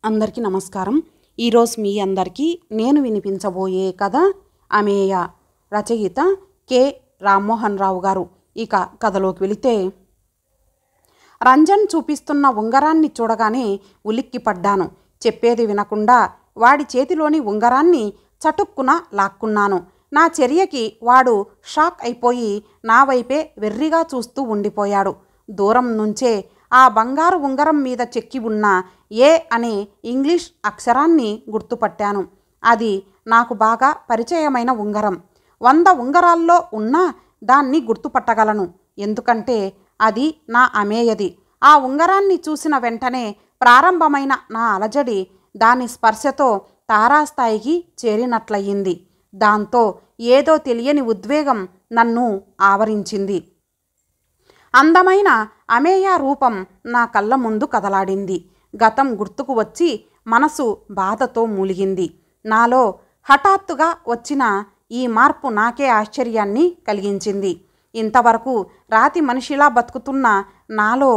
అందరికీ నమస్కారం. ఈరోజు మీ అందరికీ నేను వినిపించబోయే కథ అమేయ. రచయిత కె రామ్మోహన్ రావు గారు. ఇక కథలోకి వెళితే, రంజన్ చూపిస్తున్న ఉంగరాన్ని చూడగానే ఉలిక్కిపడ్డాను. చెప్పేది వినకుండా వాడి చేతిలోని ఉంగరాన్ని చటుక్కున లాక్కున్నాను. నా చర్యకి వాడు షాక్ అయిపోయి నా వైపే వెర్రిగా చూస్తూ ఉండిపోయాడు. దూరం నుంచే ఆ బంగారు ఉంగరం మీద చెక్కి ఉన్న ఏ అనే ఇంగ్లీష్ అక్షరాన్ని గుర్తుపట్టాను. అది నాకు బాగా పరిచయమైన ఉంగరం. 100 ఉంగరాల్లో ఉన్నా దాన్ని గుర్తుపట్టగలను. ఎందుకంటే అది నా అమేయది. ఆ ఉంగరాన్ని చూసిన వెంటనే ప్రారంభమైన నా అలజడి దాని స్పర్శతో తారాస్థాయికి చేరినట్లయింది. దాంతో ఏదో తెలియని ఉద్వేగం నన్ను ఆవరించింది. అందమైన అమేయ రూపం నా కళ్ళ ముందు కదలాడింది. గతం గుర్తుకు వచ్చి మనసు బాధతో మూలిగింది. నాలో హఠాత్తుగా వచ్చిన ఈ మార్పు నాకే ఆశ్చర్యాన్ని కలిగించింది. ఇంతవరకు రాతి మనిషిలా బతుకుతున్న నాలో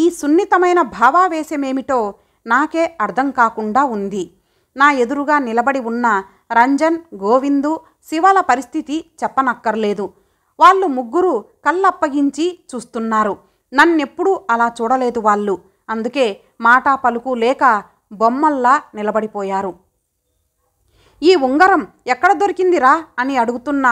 ఈ సున్నితమైన భావావేశమేమిటో నాకే అర్థం కాకుండా ఉంది. నా ఎదురుగా నిలబడి ఉన్న రంజన్, గోవిందు, శివల పరిస్థితి చెప్పనక్కర్లేదు. వాళ్ళు ముగ్గురు కళ్ళప్పగించి చూస్తున్నారు. నన్నెప్పుడూ అలా చూడలేదు వాళ్ళు. అందుకే మాటా పలుకు లేక బొమ్మల్లా నిలబడిపోయారు. ఈ ఉంగరం ఎక్కడ దొరికిందిరా అని అడుగుతున్న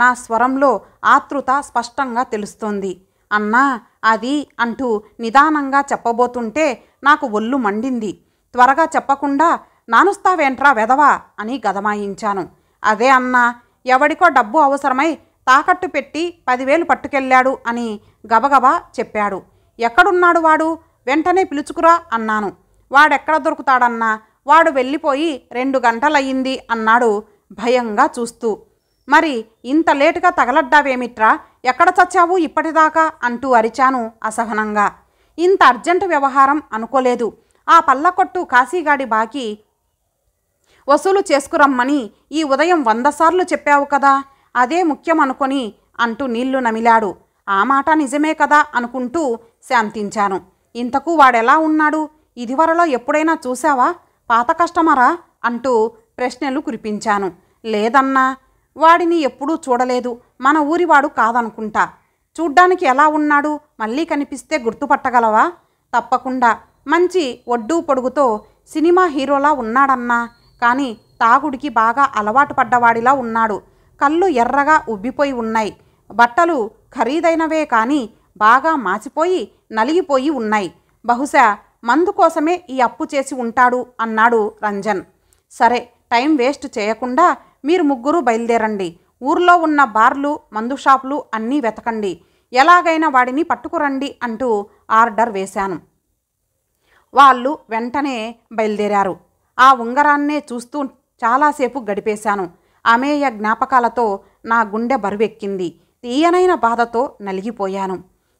నా స్వరంలో ఆతృత స్పష్టంగా తెలుస్తోంది. అన్నా అది అంటూ నిదానంగా చెప్పబోతుంటే నాకు ఒళ్ళు మండింది. త్వరగా చెప్పకుండా నానుస్తావేంట్రా వెధవా అని గదమాయించాను. అదే అన్నా, ఎవడికో డబ్బు అవసరమై తాకట్టు పెట్టి 10,000 పట్టుకెళ్ళాడు అని గబగబా చెప్పాడు. ఎక్కడున్నాడు వాడు? వెంటనే పిలుచుకురా అన్నాను. వాడెక్కడ దొరుకుతాడన్నా, వాడు వెళ్ళిపోయి 2 గంటలయ్యింది అన్నాడు భయంగా చూస్తూ. మరి ఇంత లేటుగా తగలడ్డావేమిట్రా? ఎక్కడ చచ్చావు ఇప్పటిదాకా అంటూ అరిచాను అసహనంగా. ఇంత అర్జెంటు వ్యవహారం అనుకోలేదు. ఆ పల్లకొట్టు కాశీగాడి బాకీ వసూలు చేసుకురమ్మని ఈ ఉదయం 100 సార్లు చెప్పావు కదా, అదే ముఖ్యం అనుకొని అంటూ నీళ్లు నమిలాడు. ఆ మాట నిజమే కదా అనుకుంటూ శాంతించాను. ఇంతకు వాడెలా ఉన్నాడు? ఇదివరలో ఎప్పుడైనా చూసావా? పాత కస్టమరా అంటూ ప్రశ్నలు కురిపించాను. లేదన్నా, వాడిని ఎప్పుడూ చూడలేదు. మన ఊరివాడు కాదనుకుంటా. చూడ్డానికి ఎలా ఉన్నాడు? మళ్ళీ కనిపిస్తే గుర్తుపట్టగలవా? తప్పకుండా. మంచి ఒడ్డు పొడుగుతో సినిమా హీరోలా ఉన్నాడన్నా. కానీ తాగుడికి బాగా అలవాటు పడ్డవాడిలా ఉన్నాడు. కళ్ళు ఎర్రగా ఉబ్బిపోయి ఉన్నాయి. బట్టలు ఖరీదైనవే కానీ బాగా మాసిపోయి నలిగిపోయి ఉన్నాయి. బహుశా మందు కోసమే ఈ అప్పు చేసి ఉంటాడు అన్నాడు రంజన్. సరే, టైం వేస్ట్ చేయకుండా మీరు ముగ్గురు బయలుదేరండి. ఊర్లో ఉన్న బార్లు, మందు షాపులు అన్నీ వెతకండి. ఎలాగైనా వాడిని పట్టుకురండి అంటూ ఆర్డర్ వేశాను. వాళ్ళు వెంటనే బయలుదేరారు. ఆ ఉంగరాన్నే చూస్తూ చాలాసేపు గడిపేశాను. అమేయ జ్ఞాపకాలతో నా గుండె బరువెక్కింది. తీయనైన బాధతో నలిగిపోయాను.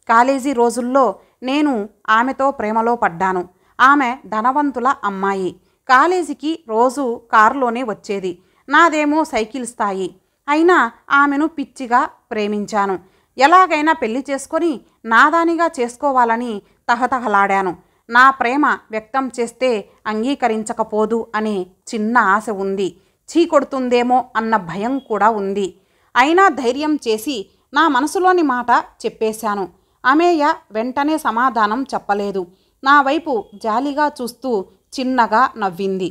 కాలేజీ రోజుల్లో నేను ఆమెతో ప్రేమలో పడ్డాను. ఆమె ధనవంతుల అమ్మాయి. కాలేజీకి రోజు కారులోనే వచ్చేది. నాదేమో సైకిల్ స్థాయి. అయినా ఆమెను పిచ్చిగా ప్రేమించాను. ఎలాగైనా పెళ్లి చేసుకొని నాదానిగా చేసుకోవాలని తహతహలాడాను. నా ప్రేమ వ్యక్తం చేస్తే అంగీకరించకపోదు అనే చిన్న ఆశ ఉంది. చీకొడుతుందేమో అన్న భయం కూడా ఉంది. అయినా ధైర్యం చేసి నా మనసులోని మాట చెప్పేశాను. అమేయ వెంటనే సమాధానం చెప్పలేదు. నా వైపు జాలిగా చూస్తూ చిన్నగా నవ్వింది.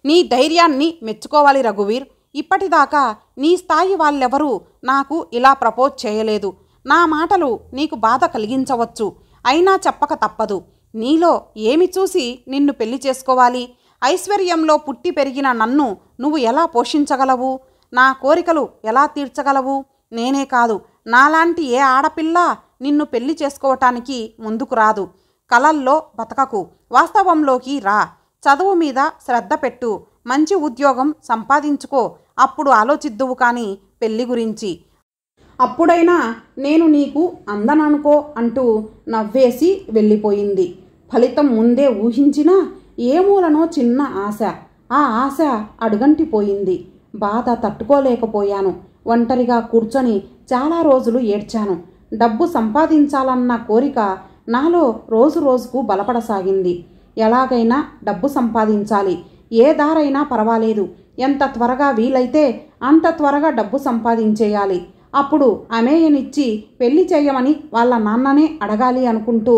నీ ధైర్యాన్ని మెచ్చుకోవాలి రఘువీర్. ఇప్పటిదాకా నీ స్థాయి వాళ్ళెవరూ నాకు ఇలా ప్రపోజ్ చేయలేదు. నా మాటలు నీకు బాధ కలిగించవచ్చు. అయినా చెప్పక తప్పదు. నీలో ఏమి చూసి నిన్ను పెళ్లి చేసుకోవాలి? ఐశ్వర్యంలో పుట్టి పెరిగిన నన్ను నువ్వు ఎలా పోషించగలవు? నా కోరికలు ఎలా తీర్చగలవు? నేనే కాదు, నాలాంటి ఏ ఆడపిల్ల నిన్ను పెళ్లి చేసుకోవటానికి ముందుకు రాదు. కలల్లో బతకకు, వాస్తవంలోకి రా. చదువు మీద శ్రద్ధ పెట్టు. మంచి ఉద్యోగం సంపాదించుకో. అప్పుడు ఆలోచిద్దువు కానీ పెళ్లి గురించి. అప్పుడైనా నేను నీకు అందననుకో అంటూ నవ్వేసి వెళ్ళిపోయింది. ఫలితం ముందే ఊహించినా ఏమూలనో చిన్న ఆశ. ఆ ఆశ అడుగంటిపోయింది. బాధ తట్టుకోలేకపోయాను. ఒంటరిగా కూర్చొని చాలా రోజులు ఏడ్చాను. డబ్బు సంపాదించాలన్న కోరిక నాలో రోజు రోజుకు బలపడసాగింది. ఎలాగైనా డబ్బు సంపాదించాలి. ఏ దారైనా పర్వాలేదు, ఎంత త్వరగా వీలైతే అంత త్వరగా డబ్బు సంపాదించేయాలి. అప్పుడు అమేయనిచ్చి పెళ్లి చేయమని వాళ్ళ నాన్ననే అడగాలి అనుకుంటూ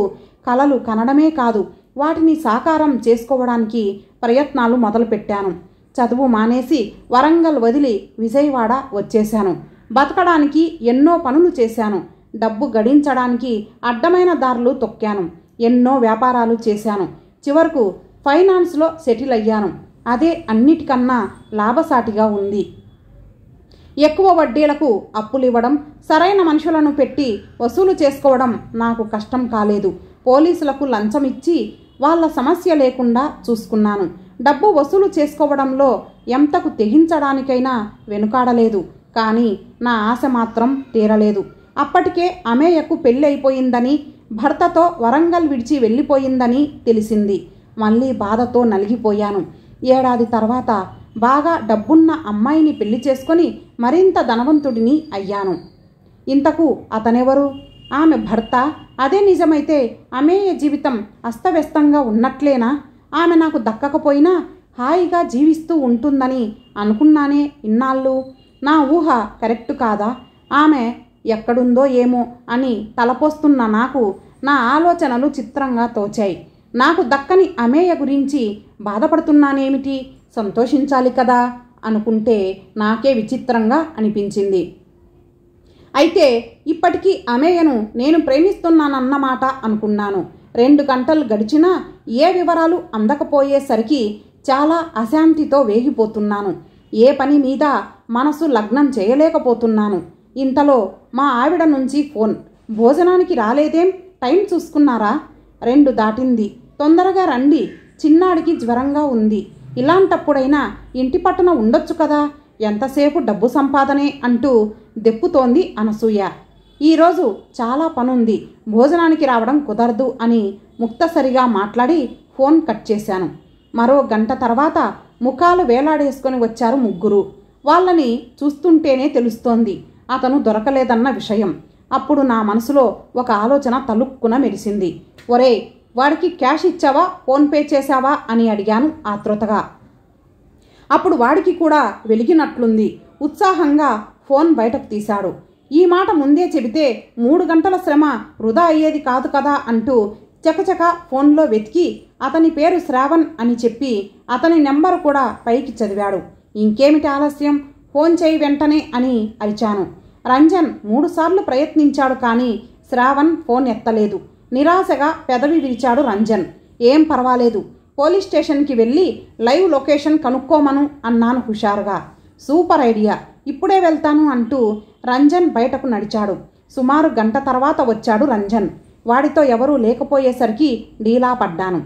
కలలు కనడమే కాదు, వాటిని సాకారం చేసుకోవడానికి ప్రయత్నాలు మొదలుపెట్టాను. చదువు మానేసి వరంగల్ వదిలి విజయవాడ వచ్చేశాను. బతకడానికి ఎన్నో పనులు చేశాను. డబ్బు గడించడానికి అడ్డమైన దారులు తొక్కాను. ఎన్నో వ్యాపారాలు చేశాను. చివరకు ఫైనాన్స్లో సెటిల్ అయ్యాను. అదే అన్నిటికన్నా లాభసాటిగా ఉంది. ఎక్కువ వడ్డీలకు అప్పులు ఇవ్వడం, సరైన మనుషులను పెట్టి వసూలు చేసుకోవడం నాకు కష్టం కాలేదు. పోలీసులకు లంచం ఇచ్చి వాళ్ళ సమస్య లేకుండా చూసుకున్నాను. డబ్బు వసూలు చేసుకోవడంలో ఎంతకు తెగించడానికైనా వెనుకాడలేదు. కానీ నా ఆశ మాత్రం తీరలేదు. అప్పటికే అమేయకు పెళ్ళి అయిపోయిందని, భర్తతో వరంగల్ విడిచి వెళ్ళిపోయిందని తెలిసింది. మళ్ళీ బాధతో నలిగిపోయాను. ఏడాది తర్వాత బాగా డబ్బున్న అమ్మాయిని పెళ్లి చేసుకొని మరింత ధనవంతుడిని అయ్యాను. ఇంతకు అతనెవరు? ఆమె భర్త. అదే నిజమైతే అమేయ జీవితం అస్తవ్యస్తంగా ఉన్నట్లేనా? ఆమె నాకు దక్కకపోయినా హాయిగా జీవిస్తూ ఉంటుందని అనుకున్నానే ఇన్నాళ్ళు. నా ఊహ కరెక్టు కాదా? ఆమె ఎక్కడుందో ఏమో అని తలపోస్తున్న నాకు నా ఆలోచనలు చిత్రంగా తోచాయి. నాకు దక్కని అమేయ గురించి బాధపడుతున్నానేమిటి? సంతోషించాలి కదా అనుకుంటే నాకే విచిత్రంగా అనిపించింది. అయితే ఇప్పటికీ అమేయను నేను ప్రేమిస్తున్నానన్నమాట అనుకున్నాను. 2 గంటలు గడిచినా ఏ వివరాలు అందకపోయేసరికి చాలా అశాంతితో వేగిపోతున్నాను. ఏ పని మీద మనసు లగ్నం చేయలేకపోతున్నాను. ఇంతలో మా ఆవిడ నుంచి ఫోన్. భోజనానికి రాలేదేం? టైం చూసుకున్నారా? 2 దాటింది. తొందరగా రండి, చిన్నాడికి జ్వరంగా ఉంది. ఇలాంటప్పుడైనా ఇంటి పట్టున ఉండొచ్చు కదా, ఎంతసేపు డబ్బు సంపాదనే అంటూ దెప్పుతోంది అనసూయ. ఈరోజు చాలా పనుంది, భోజనానికి రావడం కుదరదు అని ముక్తసరిగా మాట్లాడి ఫోన్ కట్ చేశాను. మరో గంట తర్వాత ముఖాలు వేలాడేసుకొని వచ్చారు 3. వాళ్ళని చూస్తుంటేనే తెలుస్తోంది అతను దొరకలేదన్న విషయం. అప్పుడు నా మనసులో ఒక ఆలోచన తలుక్కున మెరిసింది. ఒరే, వాడికి క్యాష్ ఇచ్చావా, ఫోన్పే చేశావా అని అడిగాను ఆతృతగా. అప్పుడు వాడికి కూడా వెలిగినట్లుంది. ఉత్సాహంగా ఫోన్ బయటకు తీశాడు. ఈ మాట ముందే చెబితే 3 గంటల శ్రమ వృధా అయ్యేది కాదు కదా అంటూ చకచక ఫోన్లో వెతికి అతని పేరు శ్రావణ్ అని చెప్పి అతని నెంబరు కూడా పైకి చదివాడు. ఇంకేమిటి ఆలస్యం, ఫోన్ చేయి వెంటనే అని అరిచాను. రంజన్ 3 సార్లు ప్రయత్నించాడు, కానీ శ్రావణ్ ఫోన్ ఎత్తలేదు. నిరాశగా పెదవి విరిచాడు రంజన్. ఏం పర్వాలేదు, పోలీస్ స్టేషన్కి వెళ్ళి లైవ్ లొకేషన్ కనుక్కోమను అన్నాను హుషారుగా. సూపర్ ఐడియా, ఇప్పుడే వెళ్తాను అంటూ రంజన్ బయటకు నడిచాడు. సుమారు గంట తర్వాత వచ్చాడు రంజన్. వాడితో ఎవరూ లేకపోయేసరికి డీలా పడ్డాను.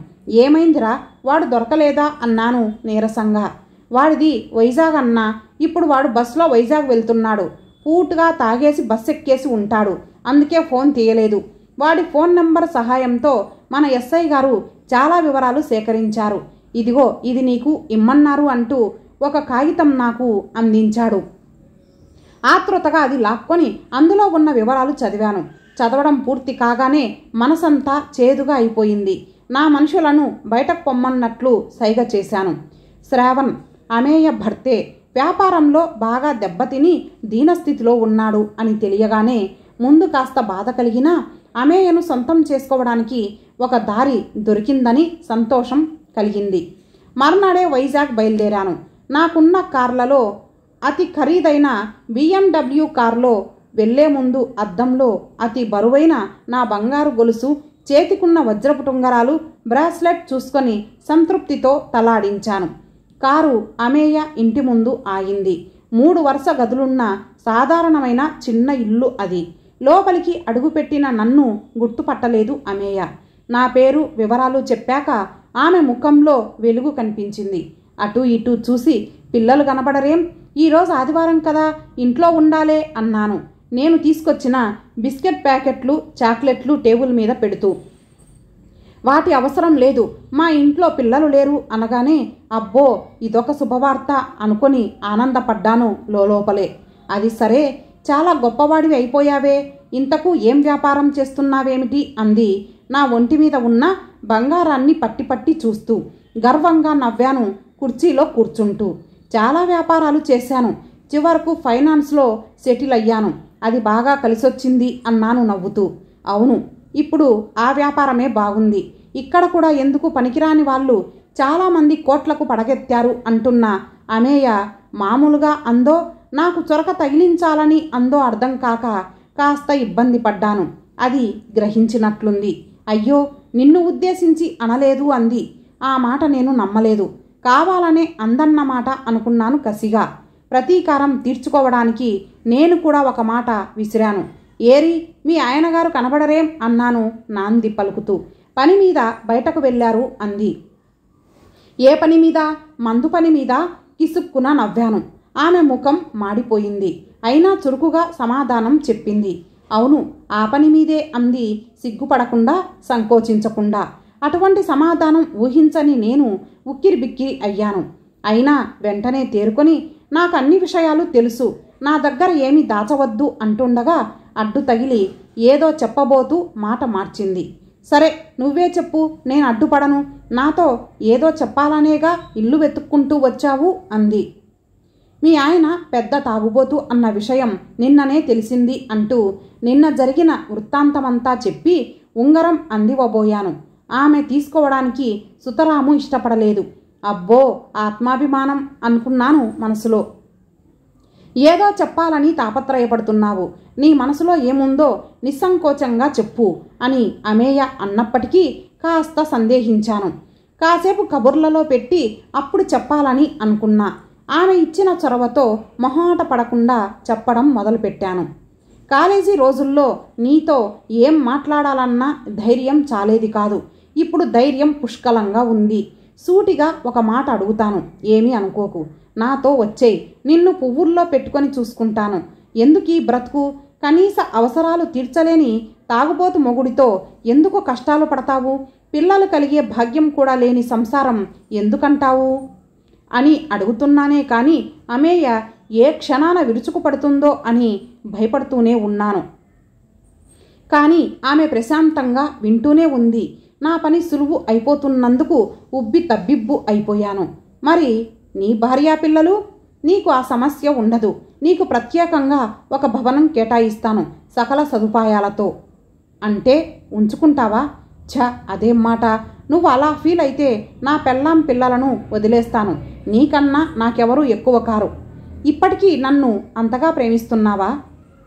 ఏమైందిరా, వాడు దొరకలేదా అన్నాను నీరసంగా. వాడిది వైజాగ్ అన్నా, ఇప్పుడు వాడు బస్సులో వైజాగ్ వెళ్తున్నాడు. పూటుగా తాగేసి బస్ ఎక్కేసి ఉంటాడు, అందుకే ఫోన్ తీయలేదు. వాడి ఫోన్ నంబర్ సహాయంతో మన ఎస్ఐ గారు చాలా వివరాలు సేకరించారు. ఇదిగో ఇది నీకు ఇమ్మన్నారు అంటూ ఒక కాగితం నాకు అందించాడు. ఆతృతగా అది లాక్కొని అందులో ఉన్న వివరాలు చదివాను. చదవడం పూర్తి కాగానే మనసంతా చేదుగా అయిపోయింది. నా మనుషులను బయటకు పొమ్మన్నట్లు సైగ చేశాను. శ్రావణ్ అమేయ భర్తే, వ్యాపారంలో బాగా దెబ్బతిని దీనస్థితిలో ఉన్నాడు అని తెలియగానే ముందు కాస్త బాధ కలిగినా అమేయను సొంతం చేసుకోవడానికి ఒక దారి దొరికిందని సంతోషం కలిగింది. మర్నాడే వైజాగ్ బయలుదేరాను. నాకున్న కార్లలో అతి ఖరీదైన BMW కారులో వెళ్లే ముందు అద్దంలో అతి బరువైన నా బంగారు గొలుసు, చేతికున్న వజ్రపు టుంగరాలు, బ్రాస్లెట్ చూసుకొని సంతృప్తితో తలాడించాను. కారు అమేయ ఇంటి ముందు ఆగింది. 3 వరుస గదులున్న సాధారణమైన చిన్న ఇల్లు అది. లోపలికి అడుగుపెట్టిన నన్ను గుర్తుపట్టలేదు అమేయ. నా పేరు వివరాలు చెప్పాక ఆమె ముఖంలో వెలుగు కనిపించింది. అటు ఇటు చూసి, పిల్లలు కనబడరేం, ఈరోజు ఆదివారం కదా, ఇంట్లో ఉండాలే అన్నాను. నేను తీసుకొచ్చిన బిస్కెట్ ప్యాకెట్లు, చాక్లెట్లు టేబుల్ మీద పెడుతూ. వాటి అవసరం లేదు, మా ఇంట్లో పిల్లలు లేరు అనగానే అబ్బో ఇదొక శుభవార్త అనుకొని ఆనందపడ్డాను లోపలే. అది సరే, చాలా గొప్పవాడివి అయిపోయావే, ఇంతకు ఏం వ్యాపారం చేస్తున్నావేమిటి అంది నా ఒంటి మీద ఉన్న బంగారాన్ని పట్టి పట్టి చూస్తూ. గర్వంగా నవ్వాను కుర్చీలో కూర్చుంటూ. చాలా వ్యాపారాలు చేశాను. చివరకు ఫైనాన్స్లో సెటిల్ అయ్యాను. అది బాగా కలిసొచ్చింది అన్నాను నవ్వుతూ. అవును, ఇప్పుడు ఆ వ్యాపారమే బాగుంది. ఇక్కడ కూడా ఎందుకు పనికిరాని వాళ్ళు చాలామంది కోట్లకు పడగెత్తారు అంటున్న అమేయ మామూలుగా అందో, నాకు చొరక తగిలించాలని అందో అర్థం కాక కాస్త ఇబ్బంది పడ్డాను. అది గ్రహించినట్లుంది. అయ్యో, నిన్ను ఉద్దేశించి అనలేదు అంది. ఆ మాట నేను నమ్మలేదు. కావాలనే అందన్నమాట అనుకున్నాను కసిగా. ప్రతీకారం తీర్చుకోవడానికి నేను కూడా ఒక మాట విసిరాను. ఏరి, మీ ఆయనగారు కనబడరేం అన్నాను నాంది పలుకుతూ. పని మీద బయటకు వెళ్ళారు అంది. ఏ పని మీద? మందు పని మీద కిసుక్కున నవ్వాను. ఆమె ముఖం మాడిపోయింది. అయినా చురుకుగా సమాధానం చెప్పింది. అవును, ఆ పని మీదే అంది సిగ్గుపడకుండా, సంకోచించకుండా. అటువంటి సమాధానం ఊహించని నేను ఉక్కిరిబిక్కిరి అయ్యాను. అయినా వెంటనే తేరుకొని, నాకు అన్ని విషయాలు తెలుసు, నా దగ్గర ఏమీ దాచవద్దు అంటుండగా అడ్డు తగిలి ఏదో చెప్పబోతూ మాట మార్చింది. సరే, నువ్వే చెప్పు, నేను అడ్డుపడను. నాతో ఏదో చెప్పాలనేగా ఇల్లు వెతుక్కుంటూ వచ్చావు అంది. మీ ఆయన పెద్ద తాగుబోతు అన్న విషయం నిన్ననే తెలిసింది అంటూ నిన్న జరిగిన వృత్తాంతమంతా చెప్పి ఉంగరం అందివ్వబోయాను. ఆమె తీసుకోవడానికి సుతరాము ఇష్టపడలేదు. అబ్బో, ఆత్మాభిమానం అనుకున్నాను మనసులో. ఏదో చెప్పాలని తాపత్రయపడుతున్నావు, నీ మనసులో ఏముందో నిస్సంకోచంగా చెప్పు అని అమేయ అన్నప్పటికీ కాస్త సందేహించాను. కాసేపు కబుర్లలో పెట్టి అప్పుడు చెప్పాలని అనుకున్నా. ఆమె ఇచ్చిన చొరవతో మొహాట పడకుండా చెప్పడం మొదలుపెట్టాను. కాలేజీ రోజుల్లో నీతో ఏం మాట్లాడాలన్నా ధైర్యం చాలేది కాదు. ఇప్పుడు ధైర్యం పుష్కలంగా ఉంది. సూటిగా ఒక మాట అడుగుతాను, ఏమీ అనుకోకు. నాతో వచ్చేయ్, నిన్ను పువ్వుల్లో పెట్టుకొని చూసుకుంటాను. ఎందుకీ బ్రతుకు? కనీస అవసరాలు తీర్చలేని తాగుబోతు మొగుడితో ఎందుకు కష్టాలు పడతావు? పిల్లలు కలిగే భాగ్యం కూడా లేని సంసారం ఎందుకంటావు అని అడుగుతున్నానే కానీ అమేయ ఏ క్షణాన విరుచుకుపడుతుందో అని భయపడుతూనే ఉన్నాను. కానీ ఆమె ప్రశాంతంగా వింటూనే ఉంది. నా పని సులువు అయిపోతున్నందుకు ఉబ్బి తబ్బిబ్బు అయిపోయాను. మరి నీ భార్యా పిల్లలు? నీకు ఆ సమస్య ఉండదు. నీకు ప్రత్యేకంగా ఒక భవనం కేటాయిస్తాను సకల సదుపాయాలతో. అంటే ఉంచుకుంటావా? అదేం మాట! నువ్వు అలా ఫీల్ అయితే నా పెళ్ళాం పిల్లలను వదిలేస్తాను. నీకన్నా నాకెవరూ ఎక్కువ కారు. ఇప్పటికీ నన్ను అంతగా ప్రేమిస్తున్నావా?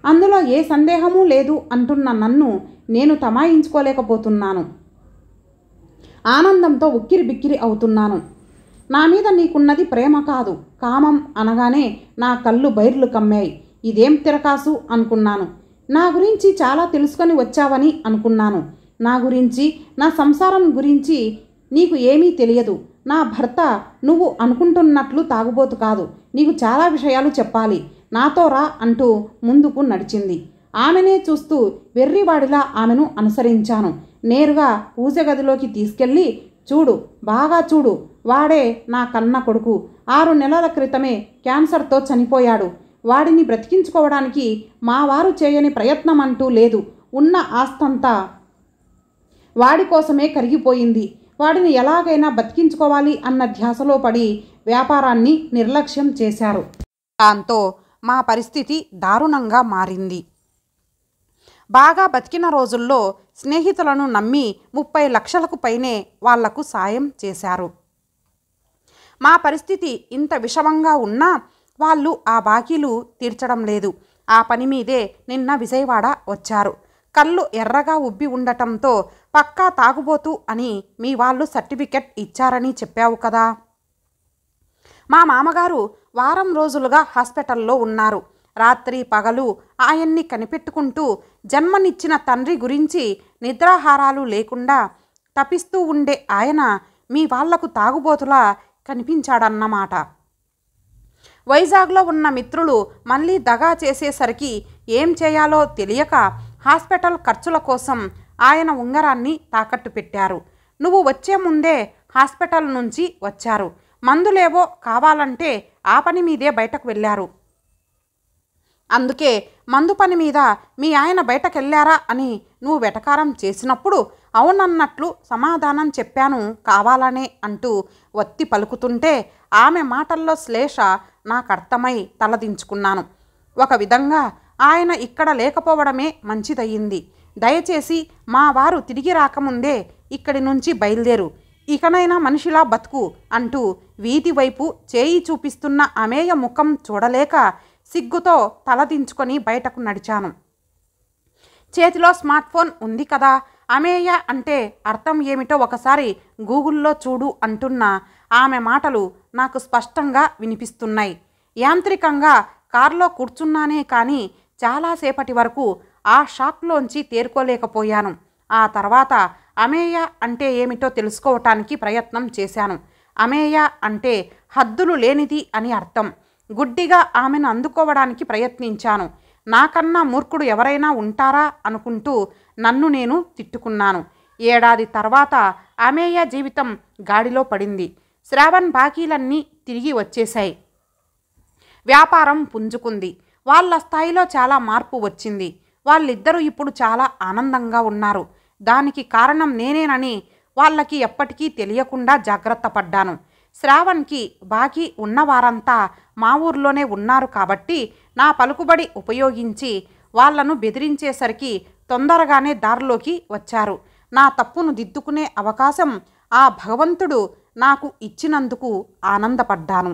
అందులో ఏ సందేహమూ లేదు అంటున్న నన్ను నేను తమాయించుకోలేకపోతున్నాను. ఆనందంతో ఉక్కిరిబిక్కిరి అవుతున్నాను. నా మీద నీకున్నది ప్రేమ కాదు, కామం అనగానే నా కళ్ళు బైర్లు కమ్మాయి. ఇదేం తిరకాసు అనుకున్నాను. నా గురించి చాలా తెలుసుకొని వచ్చావని అనుకున్నాను. నా గురించి, నా సంసారం గురించి నీకు ఏమీ తెలియదు. నా భర్త నువ్వు అనుకుంటున్నట్లు తాగుబోతు కాదు. నీకు చాలా విషయాలు చెప్పాలి. నాతో రా అంటూ ముందుకు నడిచింది. ఆమెనే చూస్తూ వెర్రివాడిలా ఆమెను అనుసరించాను. నేరుగా పూజ గదిలోకి తీసుకెళ్ళి, చూడు, బాగా చూడు, వాడే నా కన్న కొడుకు. 6 నెలల క్రితమే క్యాన్సర్తో చనిపోయాడు. వాడిని బ్రతికించుకోవడానికి మా వారు చేయని ప్రయత్నం అంటూ లేదు. ఉన్న ఆస్తంతా వాడి కోసమే కరిగిపోయింది. వాడిని ఎలాగైనా బతికించుకోవాలి అన్న ధ్యాసలో పడి వ్యాపారాన్ని నిర్లక్ష్యం చేశారు. దాంతో మా పరిస్థితి దారుణంగా మారింది. బాగా బతికిన రోజుల్లో స్నేహితులను నమ్మి 30 లక్షలకు పైనే వాళ్లకు సాయం చేశారు. మా పరిస్థితి ఇంత విషమంగా ఉన్నా వాళ్ళు ఆ బాకీలు తీర్చడం లేదు. ఆ పని మీదే నిన్న విజయవాడ వచ్చారు. కళ్ళు ఎర్రగా ఉబ్బి ఉండటంతో పక్కా తాగుబోతు అని మీ వాళ్ళు సర్టిఫికెట్ ఇచ్చారని చెప్పావు కదా. మా మామగారు వారం రోజులుగా హాస్పిటల్లో ఉన్నారు. రాత్రి పగలు ఆయన్ని కనిపెట్టుకుంటూ జన్మనిచ్చిన తండ్రి గురించి నిద్రాహారాలు లేకుండా తపిస్తూ ఉండే ఆయన మీ వాళ్లకు తాగుబోతులా కనిపించాడన్నమాట. వైజాగ్లో ఉన్న మిత్రులు మళ్ళీ దగా చేసేసరికి ఏం చేయాలో తెలియక హాస్పిటల్ ఖర్చుల కోసం ఆయన ఉంగరాన్ని తాకట్టు పెట్టారు. నువ్వు వచ్చే ముందే హాస్పిటల్ నుంచి వచ్చారు. మందులేవో కావాలంటే ఆ పని మీదే బయటకు వెళ్ళారు. అందుకే మందు పని మీద మీ ఆయన బయటకెళ్ళారా అని నువ్వు వెటకారం చేసినప్పుడు అవునన్నట్లు సమాధానం చెప్పాను కావాలనే అంటూ వత్తి పలుకుతుంటే ఆమె మాటల్లో శ్లేష నాకర్థమై తలదించుకున్నాను. ఒక విధంగా ఆయన ఇక్కడ లేకపోవడమే మంచిదయ్యింది. దయచేసి మా వారు తిరిగి రాకముందే ఇక్కడి నుంచి బయలుదేరు, ఇకనైనా మనిషిలా బతుకు అంటూ వీధి వైపు చేయి చూపిస్తున్న అమేయ ముఖం చూడలేక సిగ్గుతో తలదించుకొని బయటకు నడిచాను. చేతిలో స్మార్ట్ ఫోన్ ఉంది కదా, అమేయ అంటే అర్థం ఏమిటో ఒకసారి గూగుల్లో చూడు అంటున్న ఆమె మాటలు నాకు స్పష్టంగా వినిపిస్తున్నాయి. యాంత్రికంగా కారులో కూర్చున్నానే కానీ చాలాసేపటి వరకు ఆ షాక్లోంచి తేరుకోలేకపోయాను. ఆ తర్వాత అమేయ అంటే ఏమిటో తెలుసుకోవటానికి ప్రయత్నం చేశాను. అమేయ అంటే హద్దులు లేనిది అని అర్థం. గుడ్డిగా ఆమెను అందుకోవడానికి ప్రయత్నించాను. నాకన్నా మూర్ఖుడు ఎవరైనా ఉంటారా అనుకుంటూ నన్ను నేను తిట్టుకున్నాను. ఏడాది తర్వాత అమేయ జీవితం గాడిలో పడింది. శ్రావణ్ బాకీలన్నీ తిరిగి వచ్చేశాయి. వ్యాపారం పుంజుకుంది. వాళ్ళ స్థాయిలో చాలా మార్పు వచ్చింది. వాళ్ళిద్దరూ ఇప్పుడు చాలా ఆనందంగా ఉన్నారు. దానికి కారణం నేనేనని వాళ్ళకి ఎప్పటికీ తెలియకుండా జాగ్రత్త పడ్డాను. శ్రావణ్కి బాకీ ఉన్నవారంతా మా ఊర్లోనే ఉన్నారు కాబట్టి నా పలుకుబడి ఉపయోగించి వాళ్లను బెదిరించేసరికి తొందరగానే దారిలోకి వచ్చారు. నా తప్పును దిద్దుకునే అవకాశం ఆ భగవంతుడు నాకు ఇచ్చినందుకు ఆనందపడ్డాను.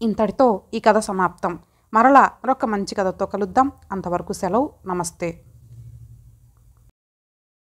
ఇంతటితో ఈ కథ సమాప్తం. మరలా మరొక మంచి కథతో కలుద్దాం. అంతవరకు సెలవు. నమస్తే.